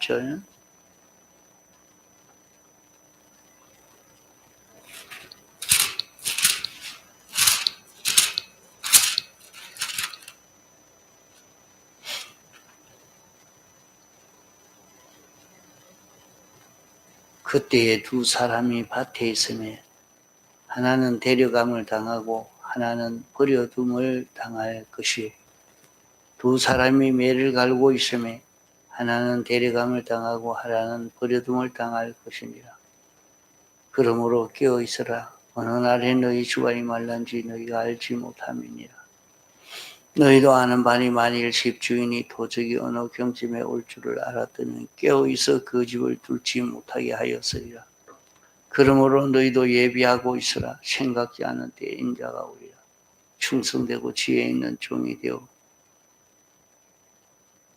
8절. 그때에 두 사람이 밭에 있음에 하나는 데려감을 당하고 하나는 버려둠을 당할 것이요. 두 사람이 매를 갈고 있음에 하나는 데려감을 당하고 하나는 버려둠을 당할 것이니라. 그러므로 깨어 있으라. 어느 날에 너희 주관이 말란지 너희가 알지 못함이니라. 너희도 아는 바니 만일 집주인이 도적이 어느 경쯤에 올 줄을 알았더니 깨어 있어 그 집을 뚫지 못하게 하였으리라. 그러므로 너희도 예비하고 있으라. 생각지 않은 때에 인자가 오리라. 충성되고 지혜 있는 종이 되어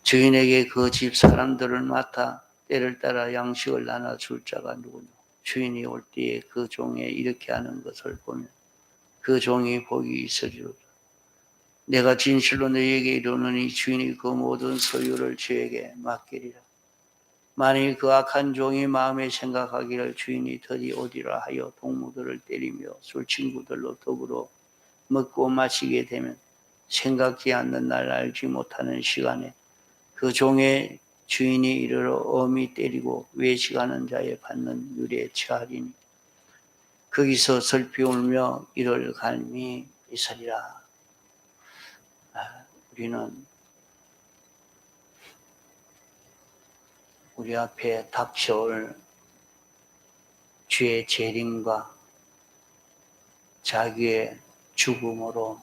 주인에게 그 집 사람들을 맡아 때를 따라 양식을 나눠줄 자가 누구냐. 주인이 올 때에 그 종에 이렇게 하는 것을 보면 그 종이 복이 있으리로다. 내가 진실로 너희에게 이르노니 주인이 그 모든 소유를 주에게 맡기리라. 만일 그 악한 종이 마음에 생각하기를 주인이 더디 오리라 하여 동무들을 때리며 술친구들로 더불어 먹고 마시게 되면 생각지 않는 날 알지 못하는 시간에 그 종의 주인이 이르러 엄히 때리고 외식하는 자에 받는 유례에 처하리니 거기서 슬피 울며 이를 갈미 있으리라. 우리는 우리 앞에 닥쳐올 주의 재림과 자기의 죽음으로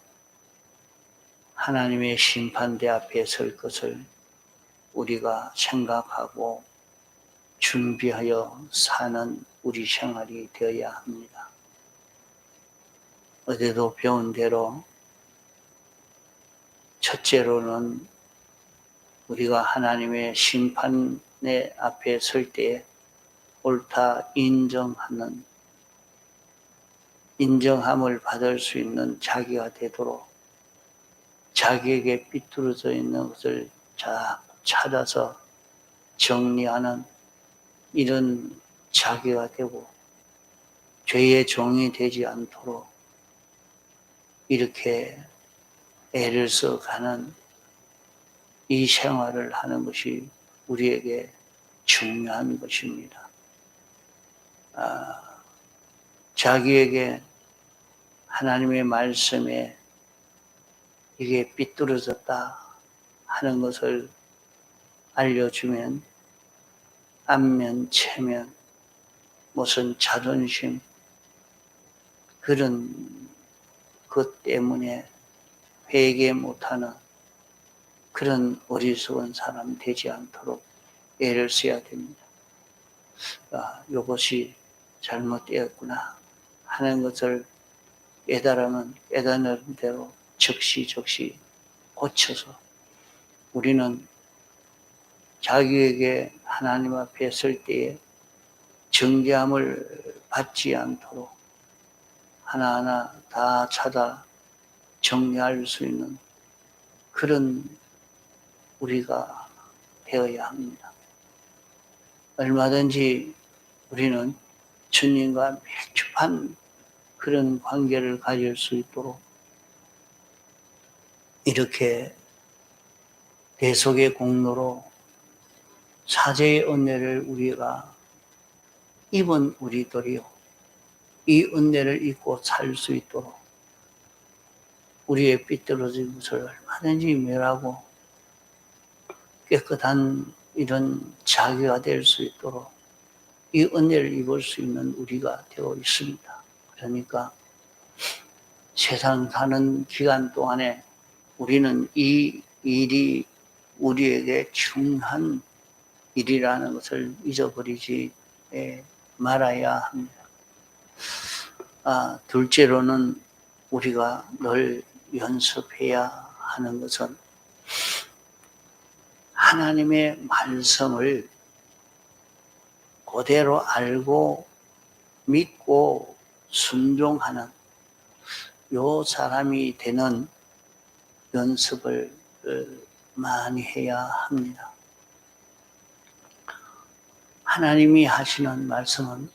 하나님의 심판대 앞에 설 것을 우리가 생각하고 준비하여 사는 우리 생활이 되어야 합니다. 어제도 배운 대로 첫째로는 우리가 하나님의 심판의 앞에 설 때 옳다 인정함을 받을 수 있는 자기가 되도록 자기에게 삐뚤어져 있는 것을 찾아서 정리하는 이런 자기가 되고 죄의 종이 되지 않도록 이렇게 애를 써가는 이 생활을 하는 것이 우리에게 중요한 것입니다. 자기에게 하나님의 말씀에 이게 삐뚤어졌다 하는 것을 알려주면 안면, 체면, 무슨 자존심 그런 것 때문에 회개 못하는 그런 어리석은 사람 되지 않도록 애를 써야 됩니다. 이것이 잘못되었구나 하는 것을 깨달으면 깨닫는 대로 적시 고쳐서 우리는 자기에게 하나님 앞에 설 때에 정죄함을 받지 않도록 하나하나 다 찾아 정리할 수 있는 그런 우리가 되어야 합니다. 얼마든지 우리는 주님과 밀접한 그런 관계를 가질 수 있도록 이렇게 대속의 공로로 사죄의 은혜를 우리가 입은 우리들이요. 이 은혜를 입고 살 수 있도록 우리의 삐뚤어진 것을 얼마든지 멸하고 깨끗한 이런 자기가 될 수 있도록 이 은혜를 입을 수 있는 우리가 되어 있습니다. 그러니까 세상 사는 기간 동안에 우리는 이 일이 우리에게 중요한 일이라는 것을 잊어버리지 말아야 합니다. 둘째로는 우리가 늘 연습해야 하는 것은 하나님의 말씀을 그대로 알고 믿고 순종하는 요 사람이 되는 연습을 많이 해야 합니다. 하나님이 하시는 말씀은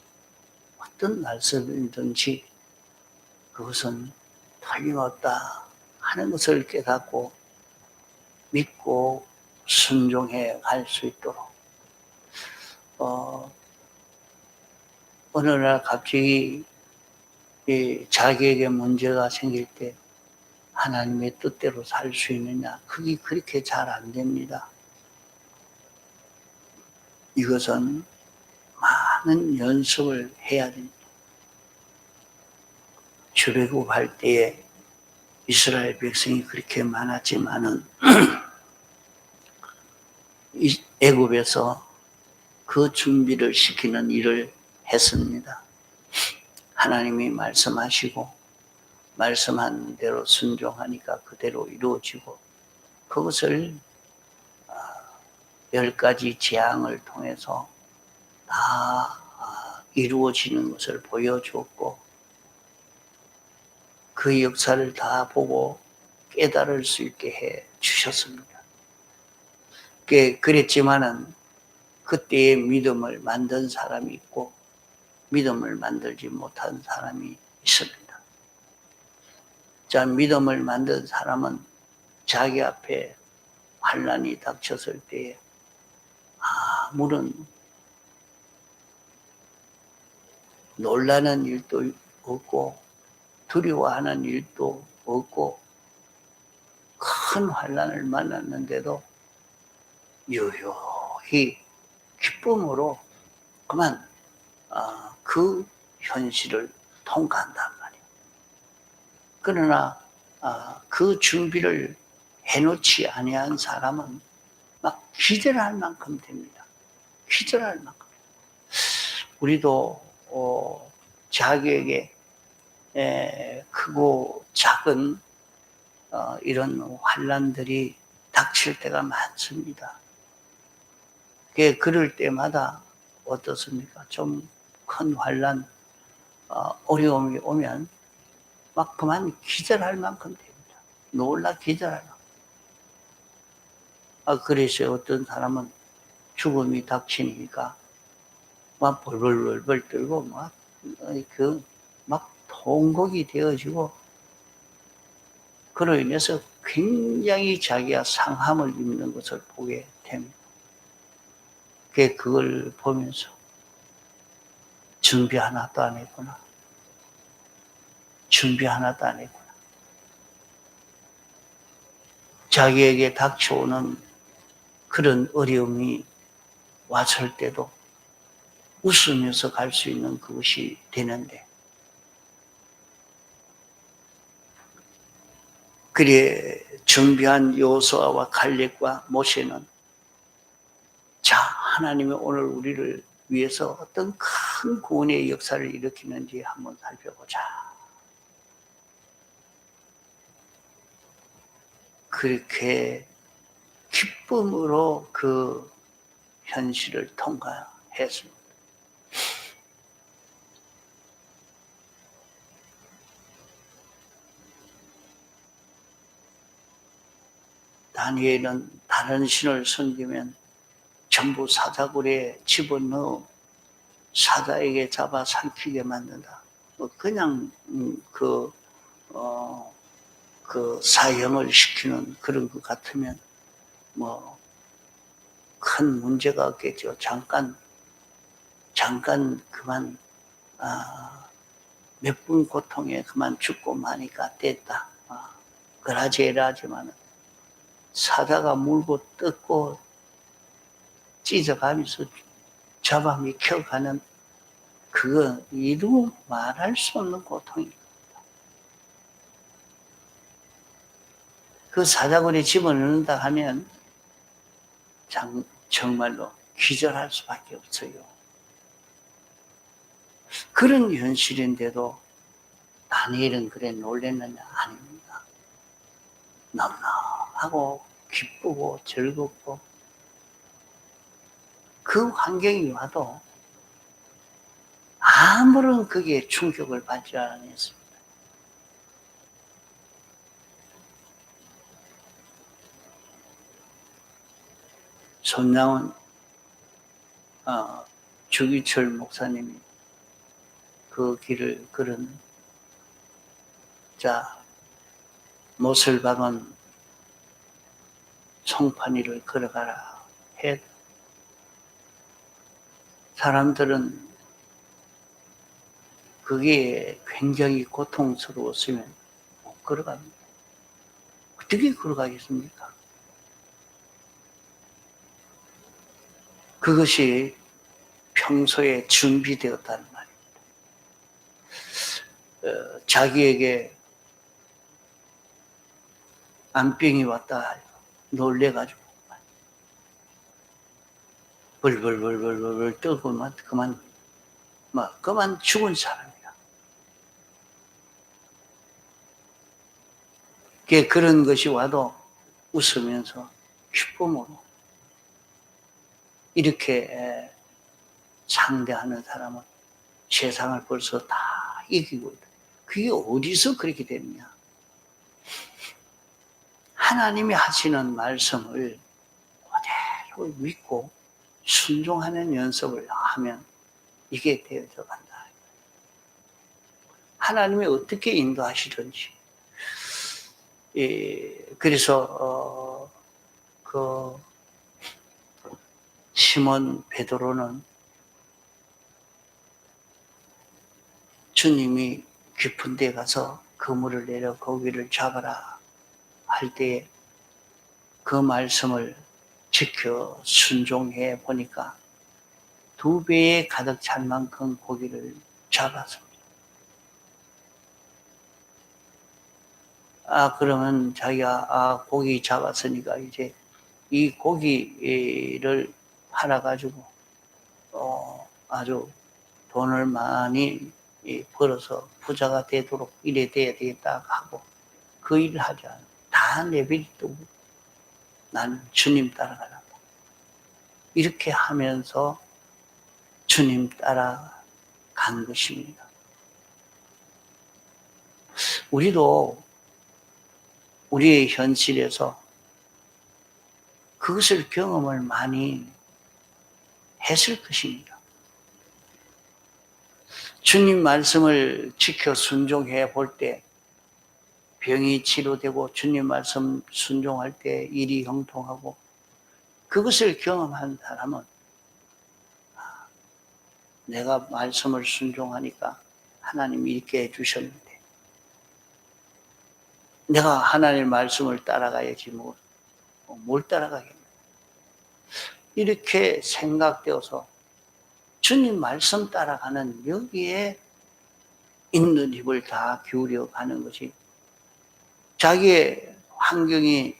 어떤 말씀이든지 그것은 틀림없다 하는 것을 깨닫고 믿고 순종해 갈 수 있도록 어느 날 갑자기 자기에게 문제가 생길 때 하나님의 뜻대로 살 수 있느냐? 그게 그렇게 잘 안 됩니다. 이것은 많은 연습을 해야 됩니다. 출애굽할 때에 이스라엘 백성이 그렇게 많았지만은 애굽에서 그 준비를 시키는 일을 했습니다. 하나님이 말씀하시고 말씀한 대로 순종하니까 그대로 이루어지고 그것을 10가지 재앙을 통해서 다 이루어지는 것을 보여주었고 그 역사를 다 보고 깨달을 수 있게 해 주셨습니다. 그랬지만은 그때의 믿음을 만든 사람이 있고 믿음을 만들지 못한 사람이 있습니다. 자, 믿음을 만든 사람은 자기 앞에 환난이 닥쳤을 때에 아무런 놀라는 일도 없고 두려워하는 일도 없고 큰 환난을 만났는데도 유유히 기쁨으로 그만 그 현실을 통과한단 말이에요. 그러나 그 준비를 해놓지 아니한 사람은 막 기절할 만큼 됩니다. 기절할 만큼. 우리도 자기에게 크고 작은 이런 환난들이 닥칠 때가 많습니다. 그럴 때마다 어떻습니까? 좀 큰 환난, 어려움이 오면 막 그만 기절할 만큼 됩니다. 놀라 기절할 만큼. 그래서 어떤 사람은 죽음이 닥치니까 막 벌벌벌 떨고 막 통곡이 되어지고 그로 인해서 굉장히 자기가 상함을 입는 것을 보게 됩니다. 그걸 보면서 준비 하나도 안 했구나. 준비 하나도 안 했구나. 자기에게 닥쳐오는 그런 어려움이 왔을 때도 웃으면서 갈 수 있는 그것이 되는데 그래 준비한 여호수아와 갈렙과 모세는 자, 하나님이 오늘 우리를 위해서 어떤 큰 구원의 역사를 일으키는지 한번 살펴보자. 그렇게 기쁨으로 그 현실을 통과했습니다. 다니엘은 다른 신을 섬기면 전부 사자굴에 집어넣어 사자에게 잡아 삼키게 만든다. 그냥 그 사형을 시키는 그런 것 같으면 큰 문제가 없겠죠. 잠깐 그만 몇 분 고통에 그만 죽고 마니까 됐다. 그라지에라지만은 사자가 물고 뜯고 찢어가면서 잡아미켜가는 그거 이루 말할 수 없는 고통입니다. 그 사자굴에 집어넣는다 하면 정말로 기절할 수밖에 없어요. 그런 현실인데도 다니엘은 그래 놀랬느냐? 아닙니다. 넉넉하고 기쁘고 즐겁고 그 환경이 와도 아무런 그게 충격을 받지 않았습니다. 손나온 주기철 목사님이 그 길을 걸은 자 못을 박은 송판이를 걸어가라 해. 사람들은 그게 굉장히 고통스러웠으면 못 걸어갑니다. 어떻게 걸어가겠습니까? 그것이 평소에 준비되었다는 말입니다. 자기에게 암병이 왔다 놀래가지고 벌벌벌벌벌 떨고만 그만 죽은 사람이야. 그런 것이 와도 웃으면서 기쁨으로 이렇게 상대하는 사람은 세상을 벌써 다 이기고 있다. 그게 어디서 그렇게 되느냐? 하나님이 하시는 말씀을 그대로 믿고 순종하는 연습을 하면 이게 되어져 간다. 하나님이 어떻게 인도하시든지. 그래서 그 시몬 베드로는 주님이 깊은 데 가서 그물을 내려 고기를 잡아라 할 때에 그 말씀을 지켜 순종해 보니까 2배에 가득 찰 만큼 고기를 잡았습니다. 그러면 자기가 고기 잡았으니까 이제 이 고기를 팔아가지고 아주 돈을 많이 벌어서 부자가 되도록 이래 돼야 되겠다 하고 그 일을 하지 않아. 다 내버리고 나는 주님 따라가란다. 이렇게 하면서 주님 따라간 것입니다. 우리도 우리의 현실에서 그것을 경험을 많이 했을 것입니다. 주님 말씀을 지켜 순종해 볼 때 병이 치료되고 주님 말씀 순종할 때 일이 형통하고 그것을 경험한 사람은 내가 말씀을 순종하니까 하나님이 이렇게 해주셨는데 내가 하나님의 말씀을 따라가야지 뭘 따라가겠냐. 이렇게 생각되어서 주님 말씀 따라가는 여기에 있는 힘을 다 기울여 가는 것이 자기의 환경이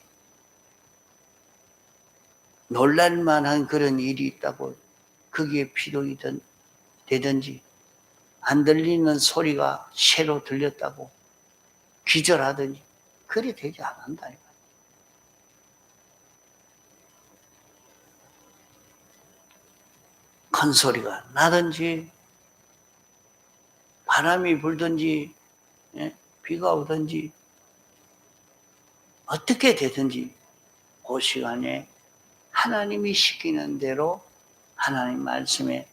놀랄만한 그런 일이 있다고 거기에 피동이 되든지 안 들리는 소리가 새로 들렸다고 기절하든지 그리 되지 않는다. 큰 소리가 나든지 바람이 불든지 비가 오든지 어떻게 되든지 그 시간에 하나님이 시키는 대로 하나님 말씀에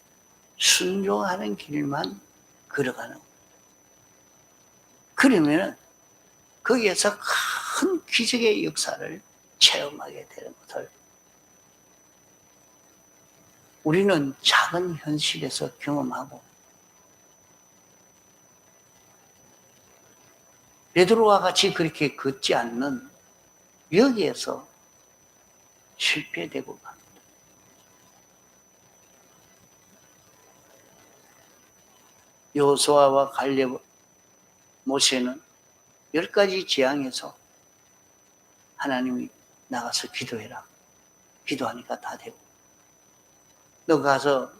순종하는 길만 걸어가는 거예요. 그러면 거기에서 큰 기적의 역사를 체험하게 되는 것을 우리는 작은 현실에서 경험하고 베드로와 같이 그렇게 걷지 않는 여기에서 실패되고 갑니다. 여호수아와 갈렙, 모세는 10가지 재앙에서 하나님이 나가서 기도해라. 기도하니까 다 되고 너 가서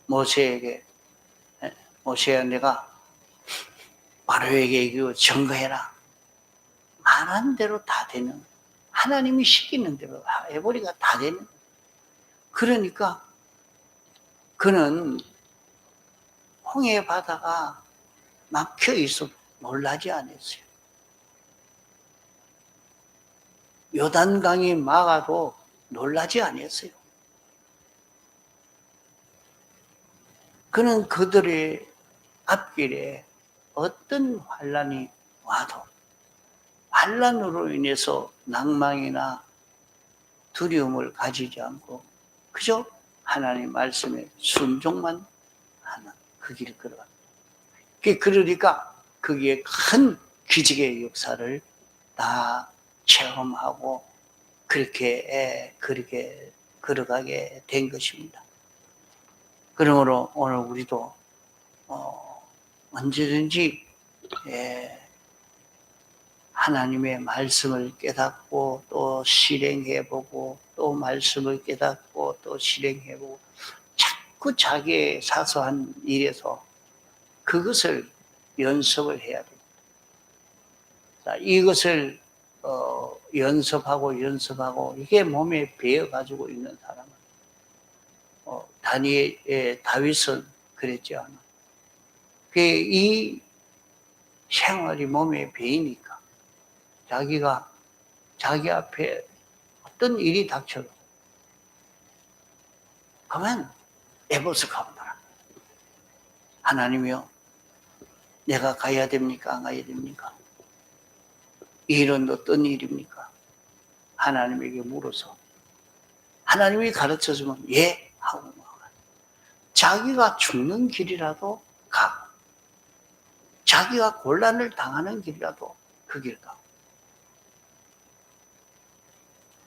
모세에게 모세야 내가 바로에게 이거 증거해라. 말한 대로 다 되는 하나님이 시키는 대로 해버리가 다 되는 그러니까 그는 홍해 바다가 막혀 있어도 놀라지 않았어요. 요단강이 막아도 놀라지 않았어요. 그는 그들의 앞길에 어떤 환난이 와도 환난으로 인해서 낭망이나 두려움을 가지지 않고 그저 하나님 말씀에 순종만 하는 그 길을 걸어갑니다. 그러니까 거기에 큰 기적의 역사를 다 체험하고 그렇게 걸어가게 된 것입니다. 그러므로 오늘 우리도 언제든지 하나님의 말씀을 깨닫고 또 실행해보고 또 말씀을 깨닫고 또 실행해보고 자꾸 자기의 사소한 일에서 그것을 연습을 해야 됩니다. 자, 이것을 연습하고 이게 몸에 배어가지고 있는 사람은 다윗은 그랬지 않아. 이 생활이 몸에 배이니까 자기 앞에 어떤 일이 닥쳐도 그러면 에버스 가보더라. 하나님이요, 내가 가야 됩니까? 안 가야 됩니까? 이 일은 어떤 일입니까? 하나님에게 물어서 하나님이 가르쳐주면 예 하고 자기가 죽는 길이라도 가. 자기가 곤란을 당하는 길이라도 그 길 가.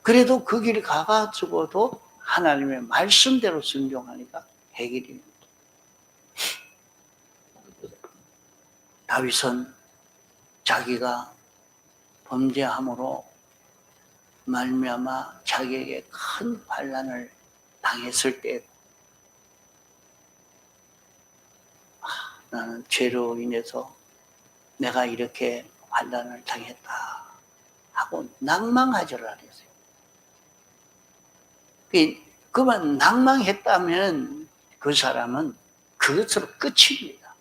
그래도 그 길 가가지고도 하나님의 말씀대로 순종하니까 해결입니다. 다윗은 자기가 범죄함으로 말미암아 자기에게 큰 환난을 당했을 때 나는 죄로 인해서 내가 이렇게 환난을 당했다 하고 낭망하지를 않았어요. 그만 낭망했다면 그 사람은 그것으로 끝입니다.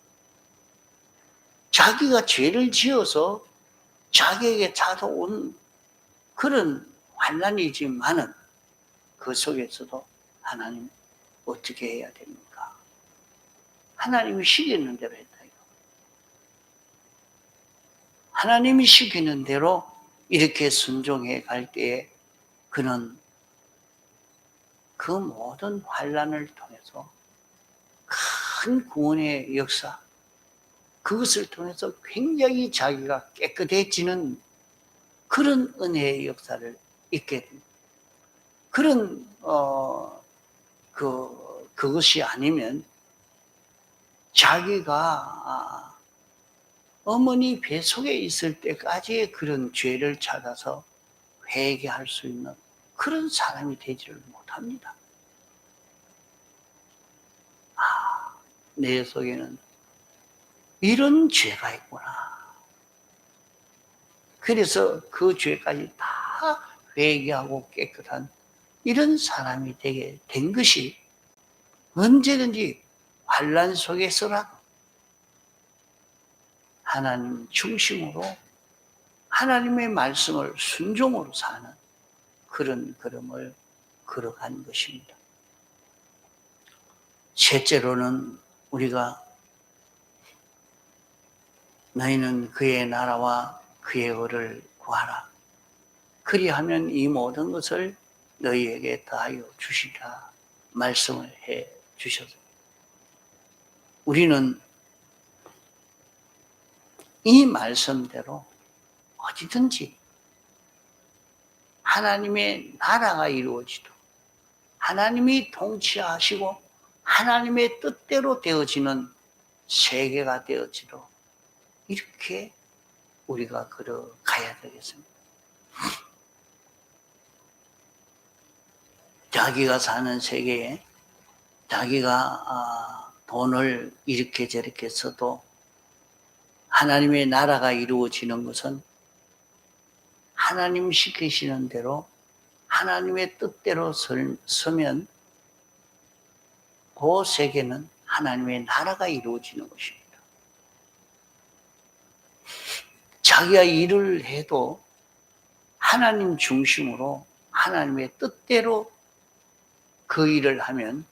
자기가 죄를 지어서 자기에게 찾아온 그런 환난이지만은 그 속에서도 하나님 어떻게 해야 됩니까? 하나님이 시키는 대로 했다. 하나님이 시키는 대로 이렇게 순종해 갈 때에 그는 그 모든 환난을 통해서 큰 구원의 역사, 그것을 통해서 굉장히 자기가 깨끗해지는 그런 은혜의 역사를 있게 됩니다. 그런 그것이 아니면 자기가 어머니 뱃속에 있을 때까지의 그런 죄를 찾아서 회개할 수 있는 그런 사람이 되지를 못합니다. 내 속에는 이런 죄가 있구나. 그래서 그 죄까지 다 회개하고 깨끗한 이런 사람이 되게 된 것이 언제든지 환난 속에서라도 하나님 중심으로 하나님의 말씀을 순종으로 사는 그런 걸음을 걸어간 것입니다. 셋째로는 우리가 너희는 그의 나라와 그의 의를 구하라. 그리하면 이 모든 것을 너희에게 더하여 주시라 말씀을 해 주셨습니다. 우리는 이 말씀대로 어디든지 하나님의 나라가 이루어지도록 하나님이 통치하시고 하나님의 뜻대로 되어지는 세계가 되어지도록 이렇게 우리가 걸어가야 되겠습니다. 자기가 사는 세계에 자기가 돈을 이렇게 저렇게 써도 하나님의 나라가 이루어지는 것은 하나님 시키시는 대로 하나님의 뜻대로 서면 그 세계는 하나님의 나라가 이루어지는 것입니다. 자기가 일을 해도 하나님 중심으로 하나님의 뜻대로 그 일을 하면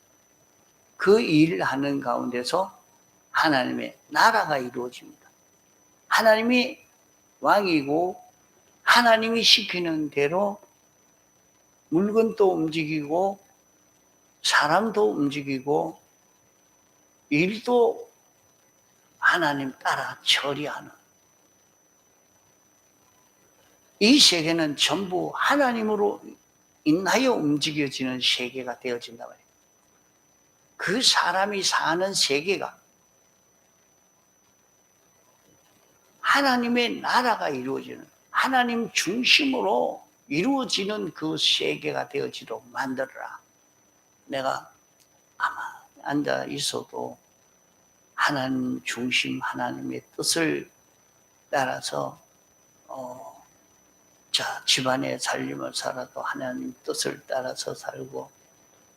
그 일을 하는 가운데서 하나님의 나라가 이루어집니다. 하나님이 왕이고 하나님이 시키는 대로 물건도 움직이고 사람도 움직이고 일도 하나님 따라 처리하는, 이 세계는 전부 하나님으로 인하여 움직여지는 세계가 되어진단 말이에요. 그 사람이 사는 세계가 하나님의 나라가 이루어지는, 하나님 중심으로 이루어지는 그 세계가 되어지도록 만들어라. 내가 가만히 앉아 있어도 하나님 중심, 하나님의 뜻을 따라서 집안의 살림을 살아도 하나님 뜻을 따라서 살고,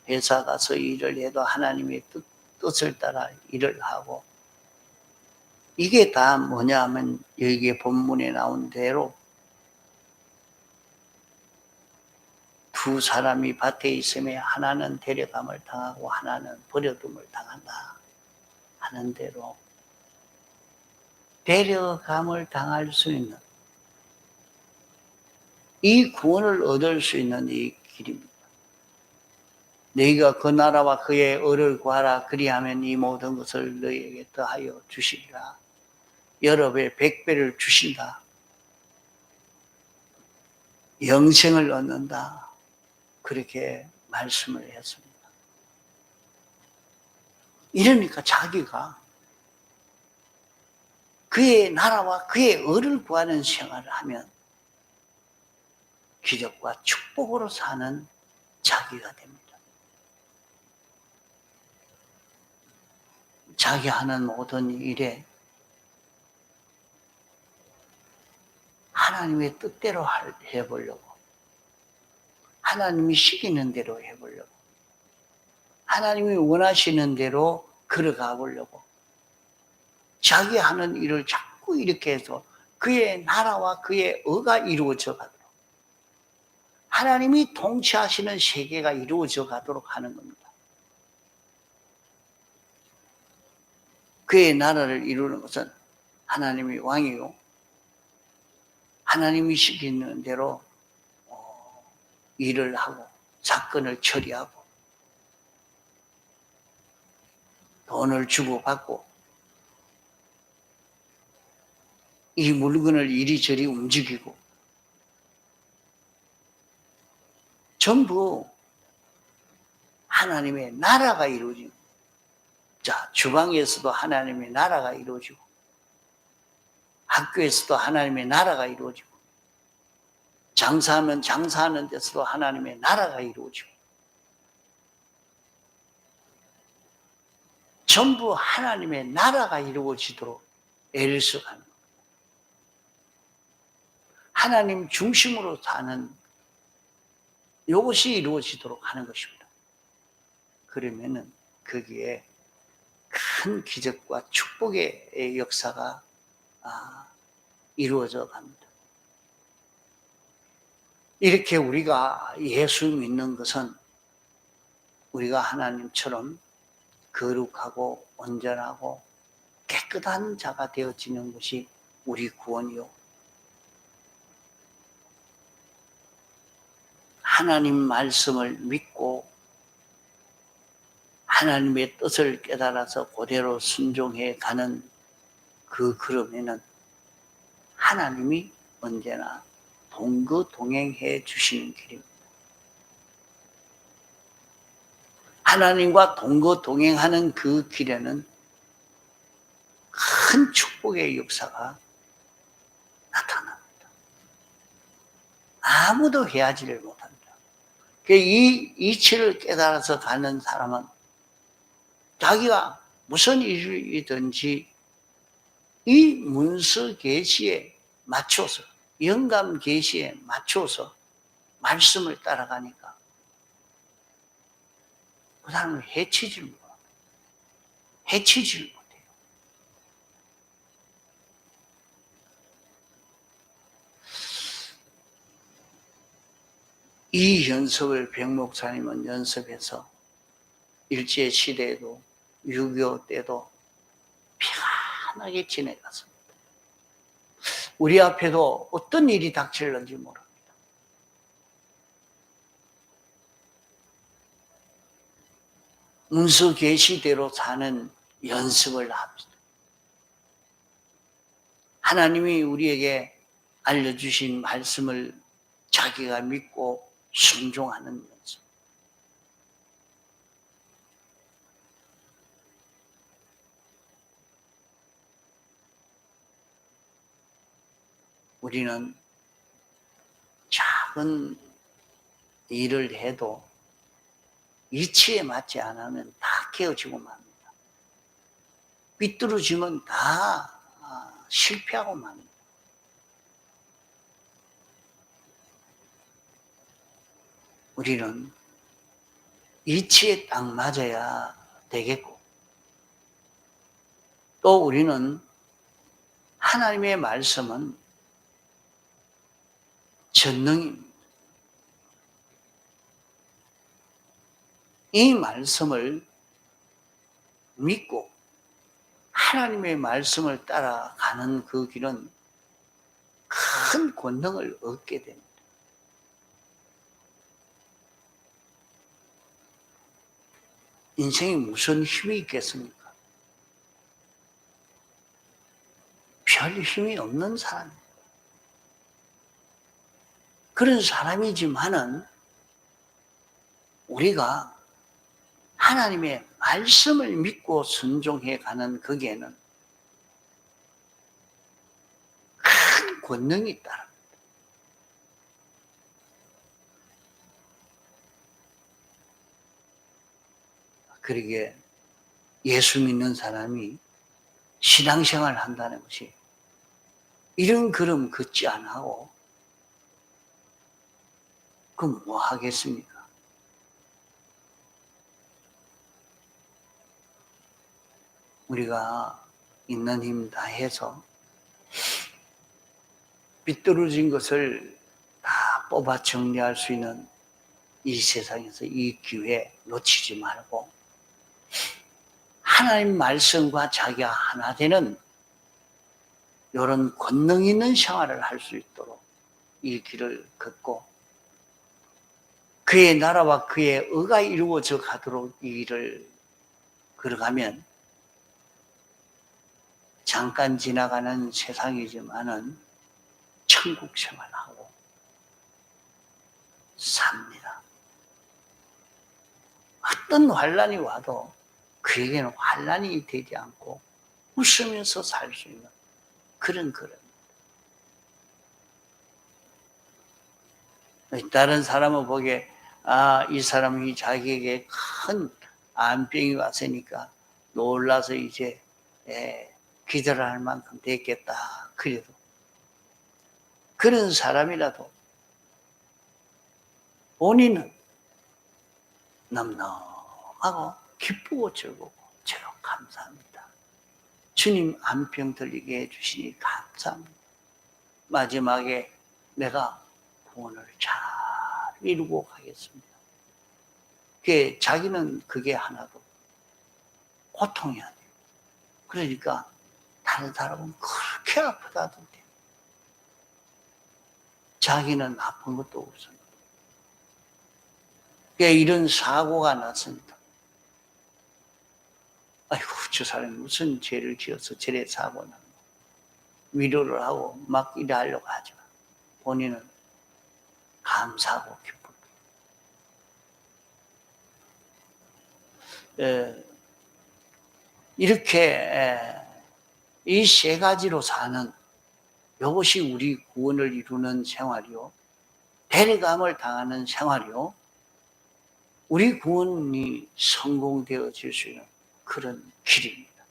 회사 가서 일을 해도 하나님의 뜻을 따라 일을 하고, 이게 다 뭐냐 하면 여기에 본문에 나온 대로 두 사람이 밭에 있으면 하나는 데려감을 당하고 하나는 버려둠을 당한다 하는 대로 데려감을 당할 수 있는, 이 구원을 얻을 수 있는 이 길입니다. 너희가 그 나라와 그의 의를 구하라. 그리하면 이 모든 것을 너희에게 더하여 주시리라. 여러 배, 100배를 주신다. 영생을 얻는다. 그렇게 말씀을 했습니다. 이러니까 자기가 그의 나라와 그의 의를 구하는 생활을 하면 기적과 축복으로 사는 자기가 됩니다. 자기 하는 모든 일에 하나님의 뜻대로 해보려고, 하나님이 시키는 대로 해보려고, 하나님이 원하시는 대로 걸어가 보려고, 자기 하는 일을 자꾸 이렇게 해서 그의 나라와 그의 의가 이루어져 가도록, 하나님이 통치하시는 세계가 이루어져 가도록 하는 겁니다. 그의 나라를 이루는 것은 하나님이 왕이고 하나님이 시키는 대로 일을 하고 사건을 처리하고 돈을 주고받고 이 물건을 이리저리 움직이고, 전부 하나님의 나라가 이루어집니다. 자, 주방에서도 하나님의 나라가 이루어지고, 학교에서도 하나님의 나라가 이루어지고, 장사하면 장사하는 데서도 하나님의 나라가 이루어지고, 전부 하나님의 나라가 이루어지도록 애를 써가는 겁니다. 하나님 중심으로 사는 이것이 이루어지도록 하는 것입니다. 그러면은 거기에 큰 기적과 축복의 역사가 이루어져 갑니다. 이렇게 우리가 예수 믿는 것은 우리가 하나님처럼 거룩하고 온전하고 깨끗한 자가 되어지는 것이 우리 구원이요, 하나님 말씀을 믿고 하나님의 뜻을 깨달아서 그대로 순종해 가는 그 걸음에는 하나님이 언제나 동거동행해 주시는 길입니다. 하나님과 동거동행하는 그 길에는 큰 축복의 역사가 나타납니다. 아무도 헤아지를 못합니다. 이 이치를 깨달아서 가는 사람은 자기가 무슨 일이든지 이 문서 계시에 맞춰서, 영감 계시에 맞춰서 말씀을 따라가니까 그 사람을 해치질 못해요. 해치질 못해요. 이 연습을 백 목사님은 연습해서 일제시대에도 6.25 때도 편하게 지내갔습니다. 우리 앞에도 어떤 일이 닥칠는지 모릅니다. 문서 계시대로 사는 연습을 합니다. 하나님이 우리에게 알려주신 말씀을 자기가 믿고 순종하는 연습. 우리는 작은 일을 해도 이치에 맞지 않으면 다 깨어지고 맙니다. 삐뚤어지면 다 실패하고 맙니다. 우리는 이치에 딱 맞아야 되겠고, 또 우리는 하나님의 말씀은 전능입니다. 이 말씀을 믿고 하나님의 말씀을 따라가는 그 길은 큰 권능을 얻게 됩니다. 인생에 무슨 힘이 있겠습니까? 별 힘이 없는 사람입니다. 그런 사람이지만은 우리가 하나님의 말씀을 믿고 순종해 가는 거기에는 큰 권능이 있다. 그러기에 예수 믿는 사람이 신앙생활을 한다는 것이 이런 걸음 걷지 않고 그럼 뭐 하겠습니까? 우리가 있는 힘 다해서 삐뚤어진 것을 다 뽑아 정리할 수 있는 이 세상에서 이 기회 놓치지 말고 하나님 말씀과 자기가 하나 되는 이런 권능 있는 생활을 할 수 있도록 이 길을 걷고 그의 나라와 그의 의가 이루어져 가도록 이 길을 걸어가면 잠깐 지나가는 세상이지만은 천국 생활하고 삽니다. 어떤 환란이 와도 그에게는 환란이 되지 않고 웃으면서 살 수 있는 그런 거랍니다. 다른 사람은 보기에 이 사람이 자기에게 큰 암병이 왔으니까 놀라서 이제 기도를 할 만큼 됐겠다. 그래도 그런 사람이라도 본인은 넉넉하고 기쁘고 즐겁고 제가 감사합니다. 주님 암병 들리게 해주시니 감사합니다. 마지막에 내가 구원을 잘 이루고 가겠습니다. 자기는 그게 하나도 고통이 아니에요. 그러니까 다른 사람은 그렇게 아프다던데 자기는 아픈 것도 없습니다. 이런 사고가 났습니다. 아이고 저 사람이 무슨 죄를 지어서 저래 사고 나는 위로를 하고 막 일하려고 하지만 본인은 감사하고 기쁩니다. 이렇게 이 세 가지로 사는 이것이 우리 구원을 이루는 생활이요. 데려감을 당하는 생활이요. 우리 구원이 성공되어질 수 있는 그런 길입니다.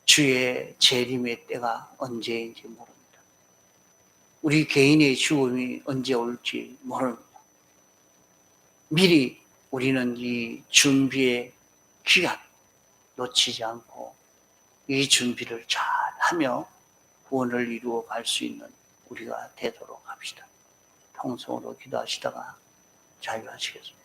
주의 재림의 때가 언제인지 모릅니다. 우리 개인의 죽음이 언제 올지 모릅니다. 미리 우리는 이 준비의 기간 놓치지 않고 이 준비를 잘 하며 구원을 이루어 갈 수 있는 우리가 되도록 합시다. 통성으로 기도하시다가 자유하시겠습니다.